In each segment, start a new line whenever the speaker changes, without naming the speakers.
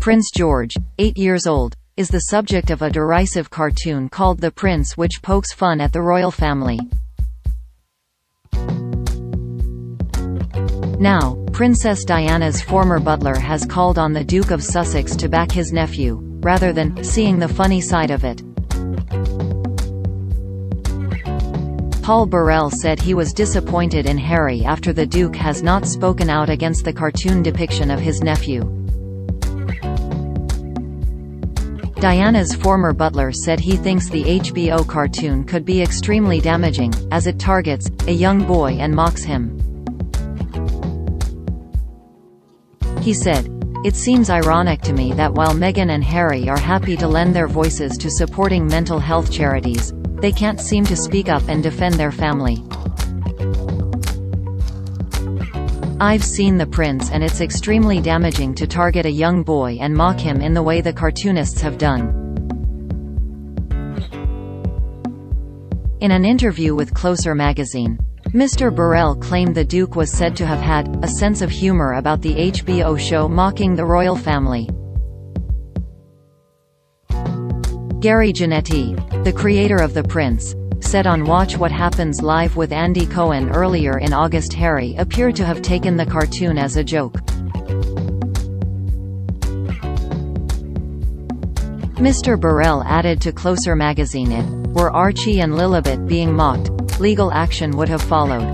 Prince George, 8 years old, is the subject of a derisive cartoon called The Prince, which pokes fun at the royal family. Now, Princess Diana's former butler has called on the Duke of Sussex to back his nephew, rather than seeing the funny side of it. Paul Burrell said he was disappointed in Harry after the Duke has not spoken out against the cartoon depiction of his nephew. Diana's former butler said he thinks the HBO cartoon could be extremely damaging, as it targets a young boy and mocks him. He said, "It seems ironic to me that while Meghan and Harry are happy to lend their voices to supporting mental health charities, they can't seem to speak up and defend their family. I've seen The Prince and it's extremely damaging to target a young boy and mock him in the way the cartoonists have done." In an interview with Closer magazine, Mr. Burrell claimed the Duke was said to have had a sense of humor about the HBO show mocking the royal family. Gary Janetti, the creator of The Prince, said on Watch What Happens Live with Andy Cohen earlier in August Harry appeared to have taken the cartoon as a joke. Mr. Burrell added to Closer magazine, "It were Archie and Lilibet being mocked, legal action would have followed."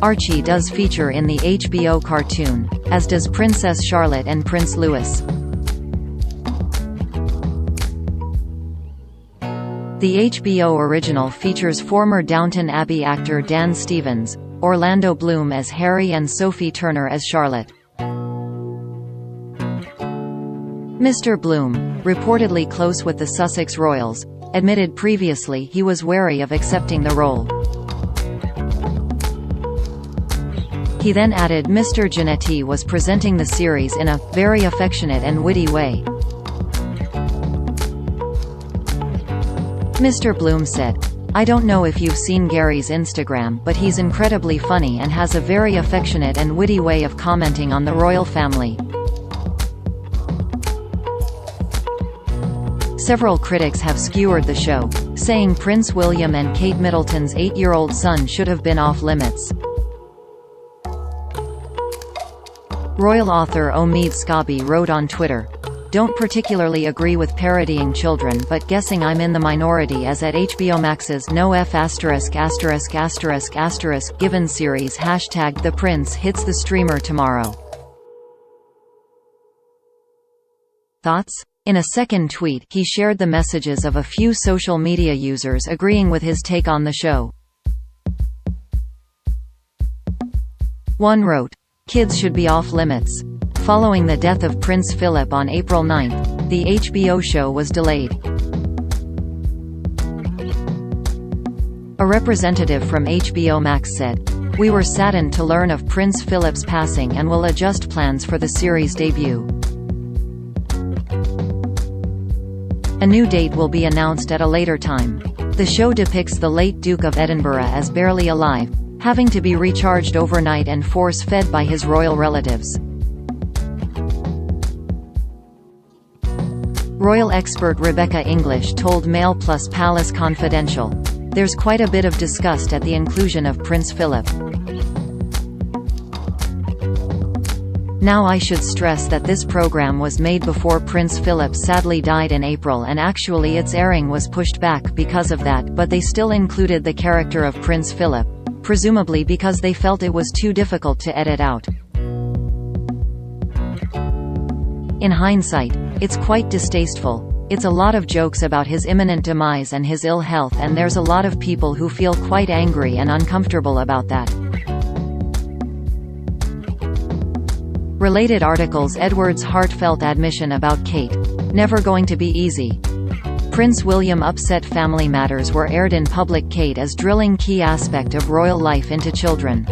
Archie does feature in the HBO cartoon, as does Princess Charlotte and Prince Louis. The HBO original features former Downton Abbey actor Dan Stevens, Orlando Bloom as Harry and Sophie Turner as Charlotte. Mr. Bloom, reportedly close with the Sussex royals, admitted previously he was wary of accepting the role. He then added Mr. Janetti was presenting the series in a very affectionate and witty way. Mr. Bloom said, "I don't know if you've seen Gary's Instagram, but he's incredibly funny and has a very affectionate and witty way of commenting on the royal family." Several critics have skewered the show, saying Prince William and Kate Middleton's 8-year-old son should have been off limits. Royal author Omid Scobie wrote on Twitter, "Don't particularly agree with parodying children, but guessing I'm in the minority as at HBO Max's No F*** given series #The Prince hits the streamer tomorrow." Thoughts? In a second tweet, he shared the messages of a few social media users agreeing with his take on the show. One wrote, "Kids should be off limits." Following the death of Prince Philip on April 9, the HBO show was delayed. A representative from HBO Max said, "We were saddened to learn of Prince Philip's passing and will adjust plans for the series' debut. A new date will be announced at a later time." The show depicts the late Duke of Edinburgh as barely alive, having to be recharged overnight and force-fed by his royal relatives. Royal expert Rebecca English told Mail Plus Palace Confidential, "There's quite a bit of disgust at the inclusion of Prince Philip. Now I should stress that this program was made before Prince Philip sadly died in April, and actually its airing was pushed back because of that, but they still included the character of Prince Philip, presumably because they felt it was too difficult to edit out. In hindsight, it's quite distasteful. It's a lot of jokes about his imminent demise and his ill health, and there's a lot of people who feel quite angry and uncomfortable about that." Related articles. Edward's heartfelt admission about Kate, "Never going to be easy." Prince William upset family matters were aired in public. Kate is drilling key aspect of royal life into children.